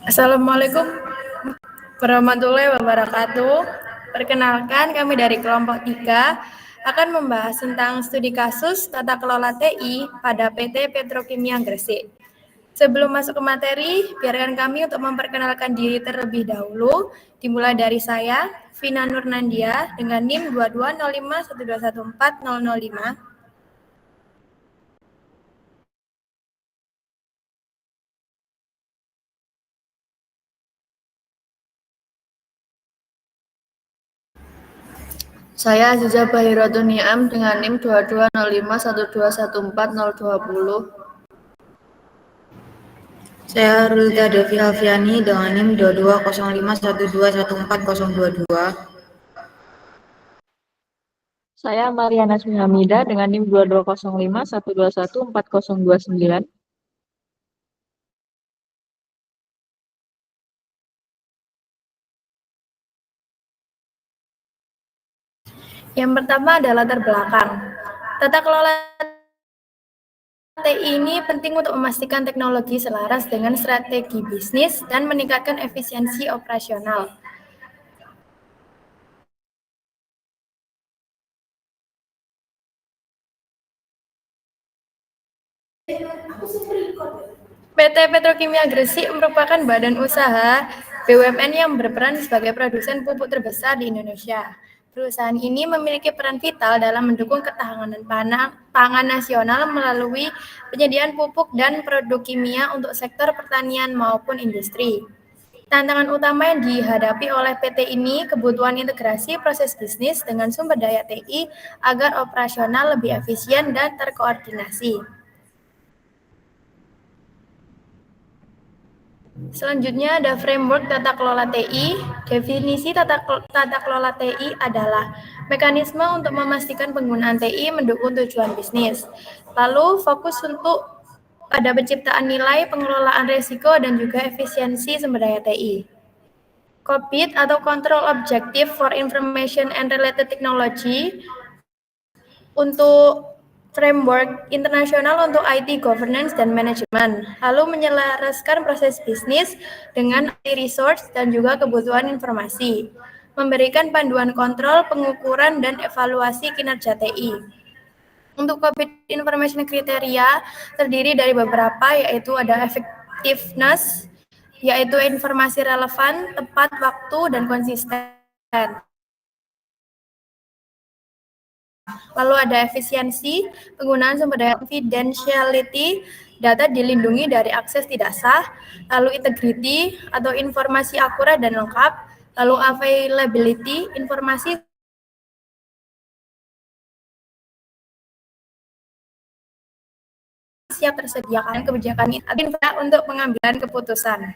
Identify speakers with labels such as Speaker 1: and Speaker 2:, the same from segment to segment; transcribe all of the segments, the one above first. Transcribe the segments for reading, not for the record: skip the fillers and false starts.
Speaker 1: Assalamualaikum warahmatullahi wabarakatuh. Perkenalkan, kami dari kelompok 3 akan membahas tentang studi kasus tata kelola TI pada PT Petrokimia Gresik. Sebelum masuk ke materi, biarkan kami untuk memperkenalkan diri terlebih dahulu. Dimulai dari saya, Vina Nurnandia, dengan NIM 220512140005.
Speaker 2: Saya Aziza Bahiratun Niam dengan NIM 220512140020.
Speaker 3: Saya Rulda Devi Alfiani dengan NIM 220512140022.
Speaker 4: Saya Mariana Suhamida dengan NIM 220512140029.
Speaker 1: Yang pertama adalah latar belakang. Tata kelola TI ini penting untuk memastikan teknologi selaras dengan strategi bisnis dan meningkatkan efisiensi operasional. PT Petrokimia Gresik merupakan badan usaha BUMN yang berperan sebagai produsen pupuk terbesar di Indonesia. Perusahaan ini memiliki peran vital dalam mendukung ketahanan pangan nasional melalui penyediaan pupuk dan produk kimia untuk sektor pertanian maupun industri. Tantangan utama yang dihadapi oleh PT ini kebutuhan integrasi proses bisnis dengan sumber daya TI agar operasional lebih efisien dan terkoordinasi. Selanjutnya ada framework tata kelola TI. Definisi tata kelola TI adalah mekanisme untuk memastikan penggunaan TI mendukung tujuan bisnis. Lalu fokus untuk pada penciptaan nilai, pengelolaan risiko, dan juga efisiensi sumber daya TI. COBIT atau Control Objective for Information and Related Technology untuk framework internasional untuk IT governance dan manajemen, lalu menyelaraskan proses bisnis dengan IT resource dan juga kebutuhan informasi, memberikan panduan kontrol, pengukuran, dan evaluasi kinerja TI. Untuk COVID information criteria terdiri dari beberapa, yaitu ada effectiveness, yaitu informasi relevan, tepat waktu, dan konsisten. Lalu ada efisiensi, penggunaan sumber daya, confidentiality, data dilindungi dari akses tidak sah, lalu integrity atau informasi akurat dan lengkap, lalu availability, informasi siap tersedia, kebijakan untuk pengambilan keputusan.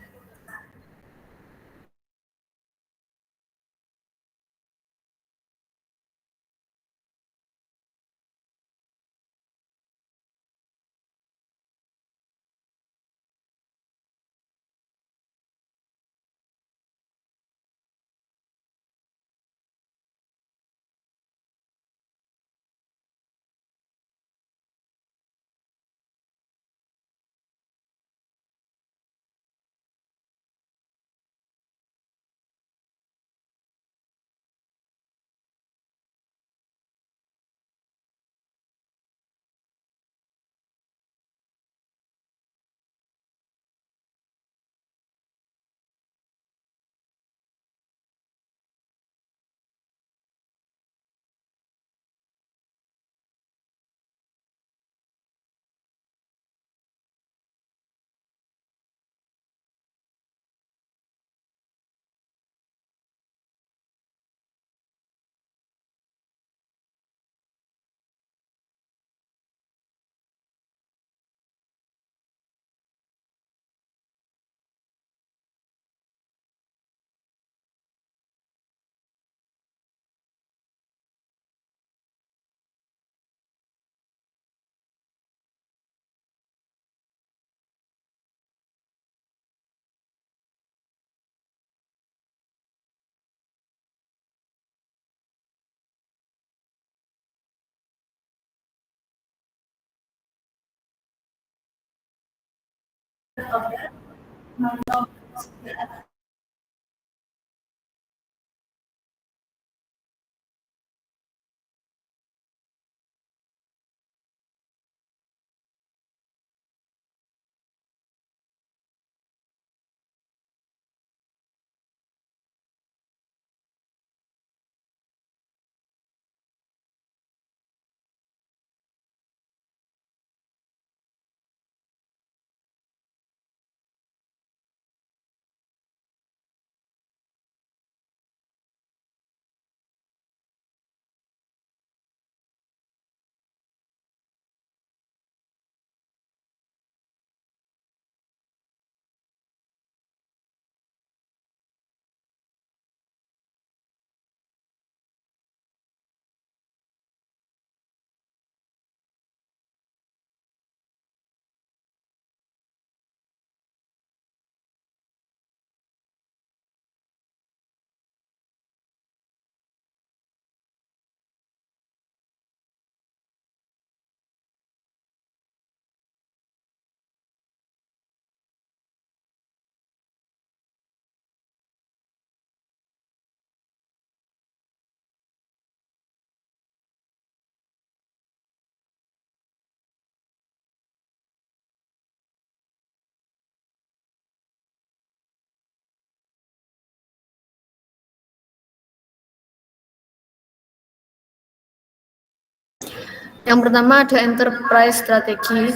Speaker 2: Yang pertama ada enterprise strategi.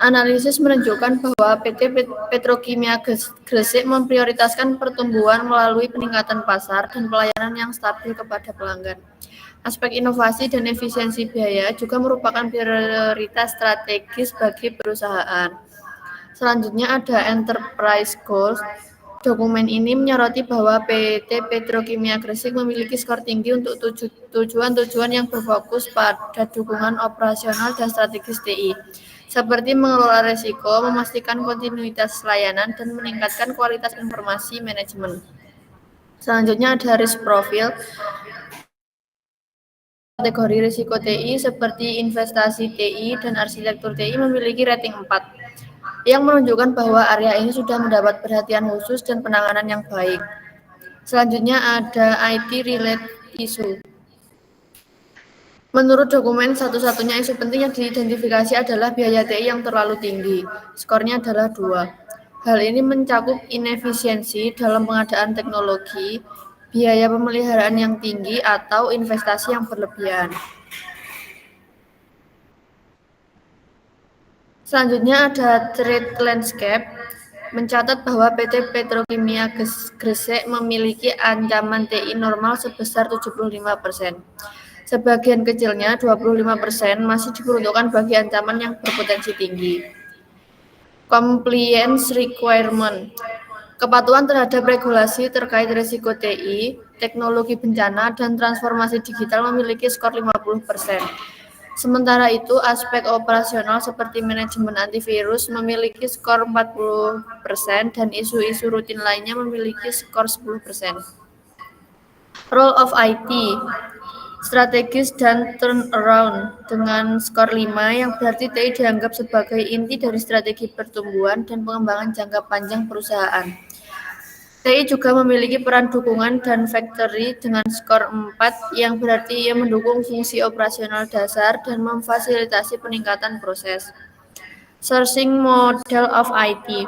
Speaker 2: Analisis menunjukkan bahwa PT Petrokimia Gresik memprioritaskan pertumbuhan melalui peningkatan pasar dan pelayanan yang stabil kepada pelanggan. Aspek inovasi dan efisiensi biaya juga merupakan prioritas strategis bagi perusahaan. Selanjutnya ada enterprise goals. Dokumen ini menyoroti bahwa PT Petrokimia Gresik memiliki skor tinggi untuk tujuan-tujuan yang berfokus pada dukungan operasional dan strategis TI, seperti mengelola risiko, memastikan kontinuitas layanan, dan meningkatkan kualitas informasi manajemen. Selanjutnya ada risk profile. Kategori risiko TI seperti investasi TI dan arsitektur TI memiliki rating 4, yang menunjukkan bahwa area ini sudah mendapat perhatian khusus dan penanganan yang baik. Selanjutnya ada IT-related issue. Menurut dokumen, satu-satunya isu penting yang diidentifikasi adalah biaya TI yang terlalu tinggi. Skornya adalah 2. Hal ini mencakup inefisiensi dalam pengadaan teknologi, biaya pemeliharaan yang tinggi, atau investasi yang berlebihan. Selanjutnya ada trade landscape, mencatat bahwa PT Petrokimia Gresik memiliki ancaman TI normal sebesar 75%. Sebagian kecilnya, 25%, masih diperuntukkan bagi ancaman yang berpotensi tinggi. Compliance requirement. Kepatuhan terhadap regulasi terkait risiko TI, teknologi bencana, dan transformasi digital memiliki skor 50%. Sementara itu, aspek operasional seperti manajemen antivirus memiliki skor 40% dan isu-isu rutin lainnya memiliki skor 10%. Role of IT, strategis dan turnaround dengan skor 5, yang berarti TI dianggap sebagai inti dari strategi pertumbuhan dan pengembangan jangka panjang perusahaan. TI juga memiliki peran dukungan dan factory dengan skor 4, yang berarti ia mendukung fungsi operasional dasar dan memfasilitasi peningkatan proses. Sourcing model of IT.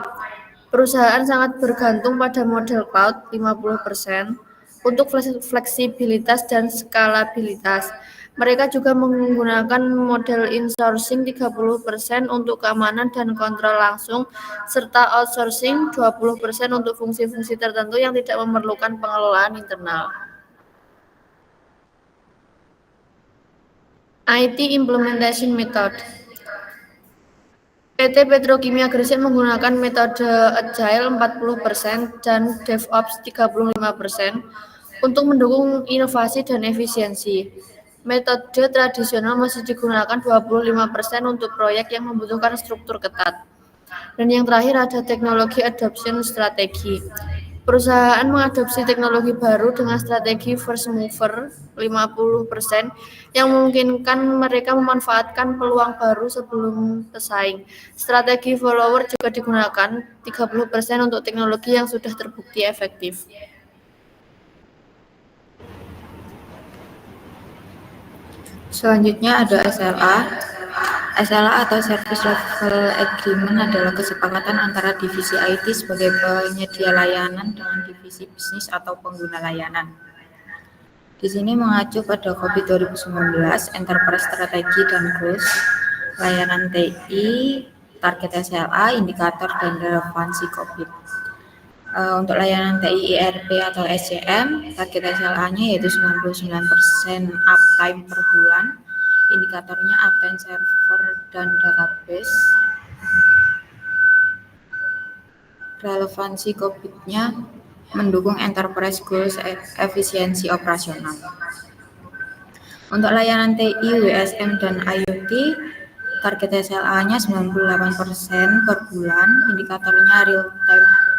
Speaker 2: Perusahaan sangat bergantung pada model cloud 50% untuk fleksibilitas dan skalabilitas. Mereka juga menggunakan model insourcing 30% untuk keamanan dan kontrol langsung, serta outsourcing 20% untuk fungsi-fungsi tertentu yang tidak memerlukan pengelolaan internal. IT Implementation Method. PT Petrokimia Gresik menggunakan metode Agile 40% dan DevOps 35% untuk mendukung inovasi dan efisiensi. Metode tradisional masih digunakan 25% untuk proyek yang membutuhkan struktur ketat. Dan yang terakhir ada teknologi adoption strategi. Perusahaan mengadopsi teknologi baru dengan strategi first mover 50%, yang memungkinkan mereka memanfaatkan peluang baru sebelum pesaing. Strategi follower juga digunakan 30% untuk teknologi yang sudah terbukti efektif.
Speaker 3: Selanjutnya ada SLA. SLA atau Service Level Agreement adalah kesepakatan antara divisi IT sebagai penyedia layanan dengan divisi bisnis atau pengguna layanan. Di sini mengacu pada COVID 2019, Enterprise Strategi dan Goals, layanan TI, target SLA, indikator dan relevansi COVID. Untuk layanan TI ERP atau SCM, target SLA-nya yaitu 99% uptime per bulan, indikatornya uptime server dan database, relevansi COVID-nya mendukung enterprise goals efisiensi operasional. Untuk layanan TI, WSM, dan IoT, target SLA-nya 98% per bulan, indikatornya real time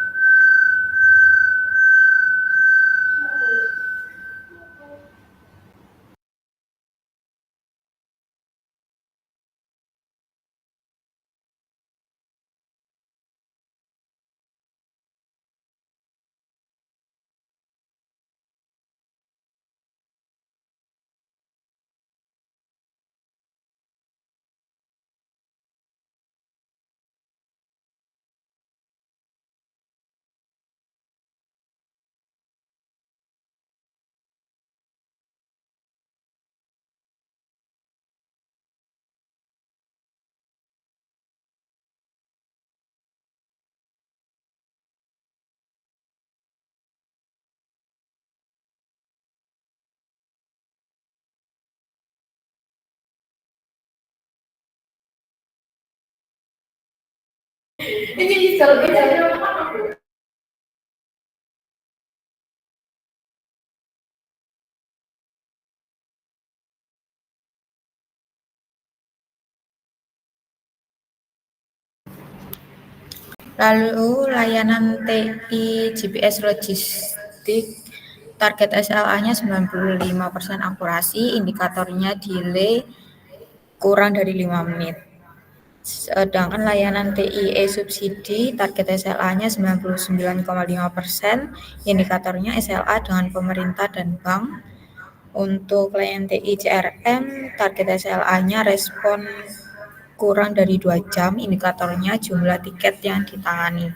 Speaker 3: Lalu layanan TI GPS logistik target SLA-nya 95% akurasi, indikatornya delay kurang dari 5 menit. Sedangkan layanan TI e-subsidi target SLA-nya 99,5%, indikatornya SLA dengan pemerintah dan bank. Untuk layanan TI CRM target SLA-nya respon kurang dari 2 jam, indikatornya jumlah tiket yang ditangani.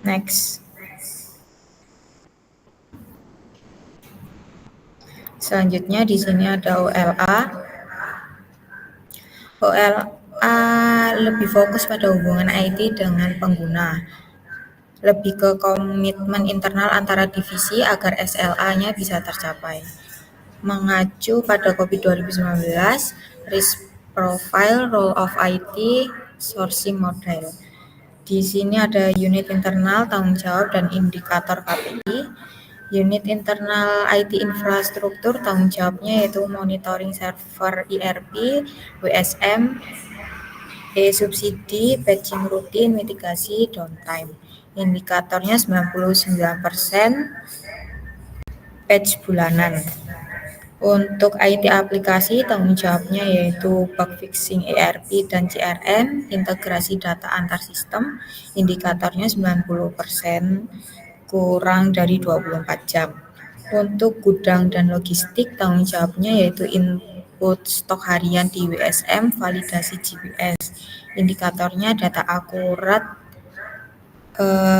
Speaker 3: Next. Selanjutnya di sini ada OLA. OLA lebih fokus pada hubungan IT dengan pengguna, lebih ke komitmen internal antara divisi agar SLA-nya bisa tercapai. Mengacu pada COVID 2019, risk profile, role of IT, sourcing model. Di sini ada unit internal, tanggung jawab, dan indikator KPI. Unit internal IT infrastruktur, tanggung jawabnya yaitu monitoring server ERP, WSM, e-subsidi, patching rutin, mitigasi downtime. Indikatornya 99%, patch bulanan. Untuk IT aplikasi, tanggung jawabnya yaitu bug fixing ERP dan CRM, integrasi data antar sistem, indikatornya 90%, kurang dari 24 jam. Untuk gudang dan logistik, tanggung jawabnya yaitu input stok harian di WSM, validasi GPS, indikatornya data akurat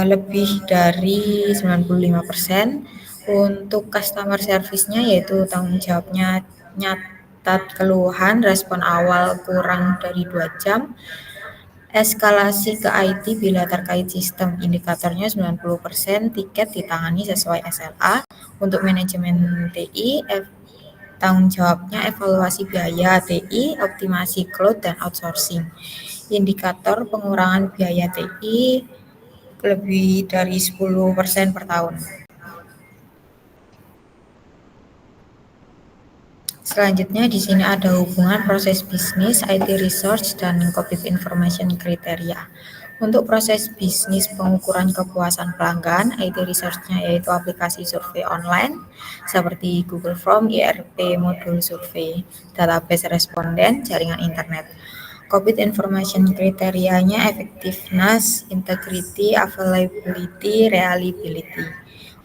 Speaker 3: lebih dari 95%. Untuk customer service-nya yaitu tanggung jawabnya nyatat keluhan, respon awal kurang dari 2 jam, eskalasi ke IT bila terkait sistem, indikatornya 90%, tiket ditangani sesuai SLA. Untuk manajemen TI, tanggung jawabnya evaluasi biaya TI, optimasi cloud, dan outsourcing. Indikator pengurangan biaya TI lebih dari 10% per tahun. Selanjutnya di sini ada hubungan proses bisnis, IT research, dan COVID information criteria. Untuk proses bisnis pengukuran kepuasan pelanggan, IT research-nya yaitu aplikasi survei online seperti Google Form, ERP, modul survei, database responden, jaringan internet. COVID information kriterianya effectiveness, integrity, availability, reliability.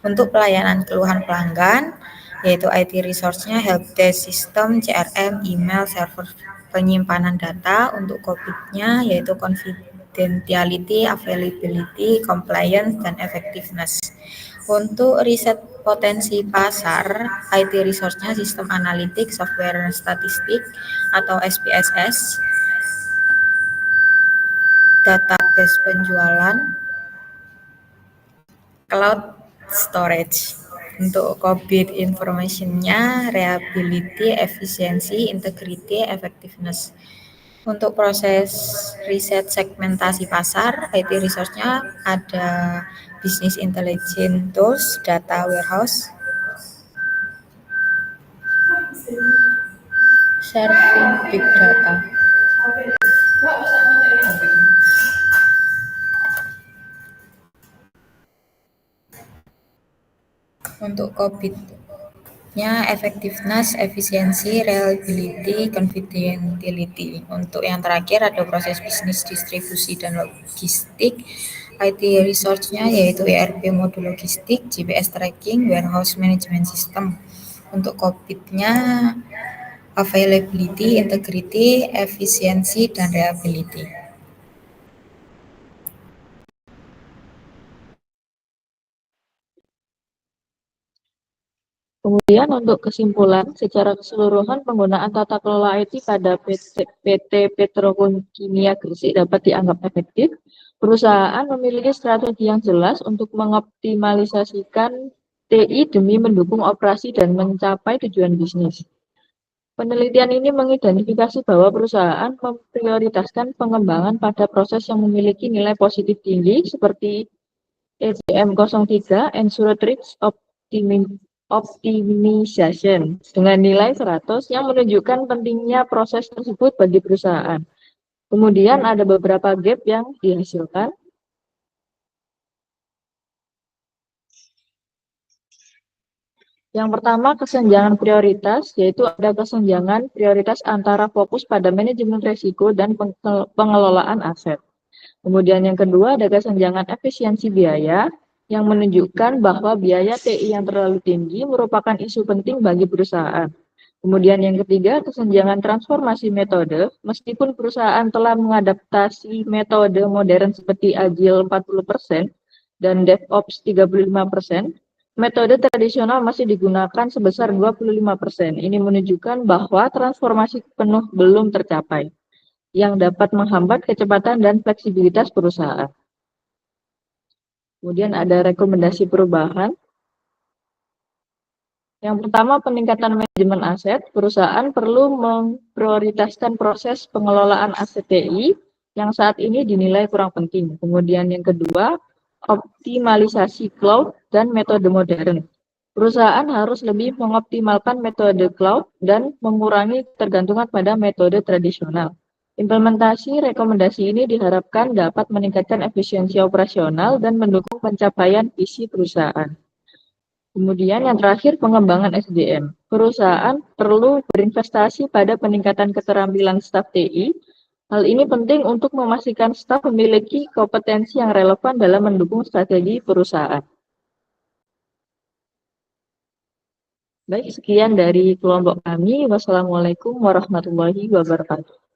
Speaker 3: Untuk pelayanan keluhan pelanggan, yaitu IT resource-nya helpdesk system, CRM, email, server penyimpanan data. Untuk COVID-nya yaitu confidentiality, availability, compliance, dan effectiveness. Untuk riset potensi pasar, IT resource-nya sistem analitik, software statistik atau SPSS, database penjualan, cloud storage. Untuk COVID information-nya reliability, efisiensi, integrity, effectiveness. Untuk proses riset segmentasi pasar, IT resource-nya ada business intelligence tools, data warehouse, serving big data. Untuk COVID-nya effectiveness, efisiensi, reliability, confidentiality. Untuk yang terakhir ada proses bisnis distribusi dan logistik. IT resource-nya yaitu ERP modul logistik, GPS tracking, warehouse management system. Untuk COVID-nya availability, integrity, efisiensi, dan reliability.
Speaker 4: Kemudian untuk kesimpulan, secara keseluruhan penggunaan tata kelola IT pada PT Petrokimia Gresik dapat dianggap efektif. Perusahaan memiliki strategi yang jelas untuk mengoptimalisasikan TI demi mendukung operasi dan mencapai tujuan bisnis. Penelitian ini mengidentifikasi bahwa perusahaan memprioritaskan pengembangan pada proses yang memiliki nilai positif tinggi seperti ECM03, Ensured Risk Optimization, dengan nilai 100 yang menunjukkan pentingnya proses tersebut bagi perusahaan. Kemudian ada beberapa gap yang dihasilkan. Yang pertama, kesenjangan prioritas, yaitu ada kesenjangan prioritas antara fokus pada manajemen risiko dan pengelolaan aset. Kemudian yang kedua, ada kesenjangan efisiensi biaya, yang menunjukkan bahwa biaya TI yang terlalu tinggi merupakan isu penting bagi perusahaan. Kemudian yang ketiga, kesenjangan transformasi metode, meskipun perusahaan telah mengadaptasi metode modern seperti Agile 40% dan DevOps 35%, metode tradisional masih digunakan sebesar 25%. Ini menunjukkan bahwa transformasi penuh belum tercapai, yang dapat menghambat kecepatan dan fleksibilitas perusahaan. Kemudian ada rekomendasi perubahan. Yang pertama, peningkatan manajemen aset. Perusahaan perlu memprioritaskan proses pengelolaan aset TI yang saat ini dinilai kurang penting. Kemudian yang kedua, optimalisasi cloud dan metode modern. Perusahaan harus lebih mengoptimalkan metode cloud dan mengurangi ketergantungan pada metode tradisional. Implementasi rekomendasi ini diharapkan dapat meningkatkan efisiensi operasional dan mendukung pencapaian visi perusahaan. Kemudian yang terakhir, pengembangan SDM. Perusahaan perlu berinvestasi pada peningkatan keterampilan staf TI. Hal ini penting untuk memastikan staf memiliki kompetensi yang relevan dalam mendukung strategi perusahaan. Baik, sekian dari kelompok kami. Wassalamualaikum warahmatullahi wabarakatuh.